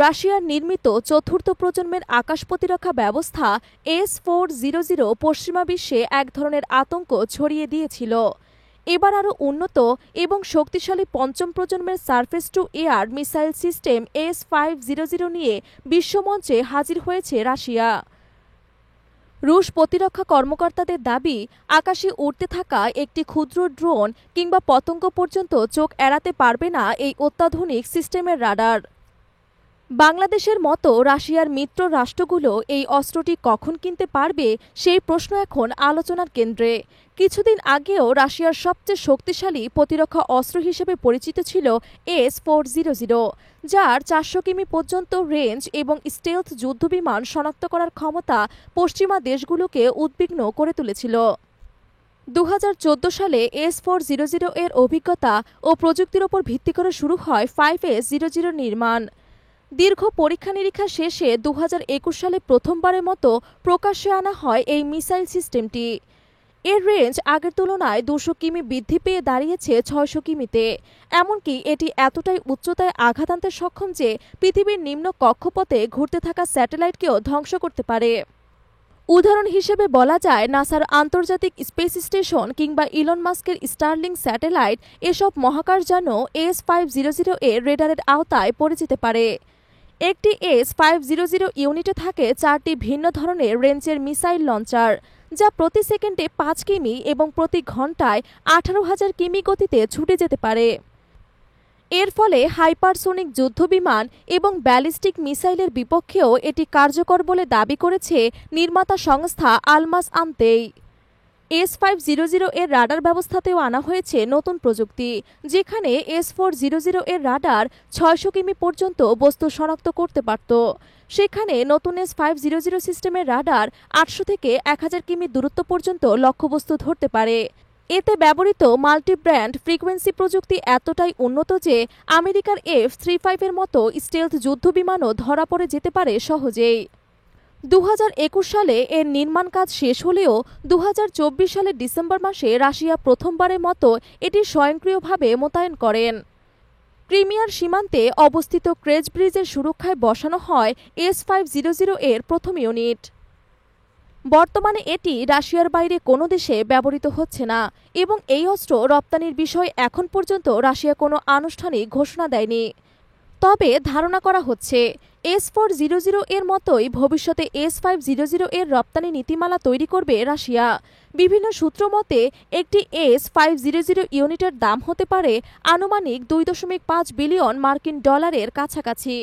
রাশিয়ার নির্মিত চতুর্থ প্রজন্মের আকাশ প্রতিরক্ষা ব্যবস্থা S-400 পশ্চিমা বিশ্বে এক ধরনের আতঙ্ক ছড়িয়ে দিয়েছিল। এবার আরও উন্নত এবং শক্তিশালী পঞ্চম প্রজন্মের surface two air missile system S-500 নিয়ে বিশ্বমঞ্চে হাজির হয়েছে রাশিয়া। রুশ প্রতিরক্ষা কর্মকর্তাদের দাবি, আকাশে উড়তে থাকা একটি ক্ষুদ্র ড্রোন কিংবা পতঙ্গ পর্যন্ত চোখ এড়াতে পারবে না এই অত্যাধুনিক সিস্টেমের রাডার। বাংলাদেশের মতো রাশিয়ার মিত্র রাষ্ট্রগুলো এই অস্ত্রটি কখন কিনতে পারবে সেই প্রশ্ন এখন আলোচনার কেন্দ্রে। কিছুদিন আগেও রাশিয়ার সবচেয়ে শক্তিশালী প্রতিরক্ষা অস্ত্র হিসেবে পরিচিত ছিল S-400, যার 400 কিমি পর্যন্ত রেঞ্জ এবং স্টেলথ যুদ্ধবিমান শনাক্ত করার ক্ষমতা পশ্চিমা দেশগুলোকে উদ্বিগ্ন করে তুলেছিল। 2014 সালে S-400 এর অভিজ্ঞতা ও প্রযুক্তির ওপর ভিত্তি করে শুরু হয় 5S-00 নির্মাণ। দীর্ঘ পরীক্ষা নিরীক্ষা শেষে 2021 সালে প্রথমবারের মতো প্রকাশ্যে আনা হয় এই মিসাইল সিস্টেমটি। এর রেঞ্জ আগের তুলনায় 200 কিমি বৃদ্ধি পেয়ে দাঁড়িয়েছে 600 কিমিতে। এমনকি এটি এতটাই উচ্চতায় আঘাত আনতে সক্ষম যে পৃথিবীর নিম্ন কক্ষপথে ঘুরতে থাকা স্যাটেলাইটকেও ধ্বংস করতে পারে। উদাহরণ হিসেবে বলা যায়, নাসার আন্তর্জাতিক স্পেস স্টেশন কিংবা ইলন মাস্কের স্টারলিং স্যাটেলাইট এসব মহাকাশযানও S-500 এর রেডারের আওতায় পড়ে যেতে পারে। একটি S-500 ইউনিটে থাকে 4টি ভিন্ন ধরনের রেঞ্জের মিসাইল লঞ্চার, যা প্রতি সেকেন্ডে 5 কিমি এবং প্রতি ঘন্টায় 18,000 কিমি গতিতে ছুটে যেতে পারে। এর ফলে হাইপারসোনিক যুদ্ধবিমান এবং ব্যালিস্টিক মিসাইলের বিপক্ষেও এটি কার্যকর বলে দাবি করেছে নির্মাতা সংস্থা আলমাস আন্তেই। S-500 এর রাডার ব্যবস্থাতেও আনা হয়েছে নতুন প্রযুক্তি, যেখানে S-400 এর রাডার 600 কিমি পর্যন্ত বস্তু শনাক্ত করতে পারত। সেখানে নতুন S-500 সিস্টেমের রাডার 800 থেকে 1000 কিমি দূরত্ব পর্যন্ত লক্ষ্যবস্তু ধরতে পারে। এতে ব্যবহৃত মাল্টি-ব্র্যান্ড ফ্রিকোয়েন্সি প্রযুক্তি এতটাই উন্নত যে আমেরিকার F-35 এর মতো স্টেলথ যুদ্ধবিমানও ধরা পড়ে যেতে পারে সহজেই। 2021 সালে এর নির্মাণ কাজ শেষ হলেও 2024 সালের ডিসেম্বর মাসে রাশিয়া প্রথমবারের মতো এটি স্বয়ংক্রিয়ভাবে মোতায়েন করেন। ক্রিমিয়ার সীমান্তে অবস্থিত ক্রেজ ব্রিজের সুরক্ষায় বসানো হয় S-500 এর প্রথম ইউনিট। বর্তমানে এটি রাশিয়ার বাইরে কোনো দেশে ব্যবহৃত হচ্ছে না এবং এই অস্ত্র রপ্তানির বিষয়ে এখন পর্যন্ত রাশিয়া কোনো আনুষ্ঠানিক ঘোষণা দেয়নি। তবে ধারণা করা হচ্ছে S-400 এর মতোই ভবিষ্যতে S-500 এর রপ্তানি নীতিমালা তৈরি করবে রাশিয়া। বিভিন্ন সূত্র মতে একটি S-500 ইউনিটের দাম হতে পারে আনুমানিক $2.5 বিলিয়ন মার্কিন কাছাকাছি।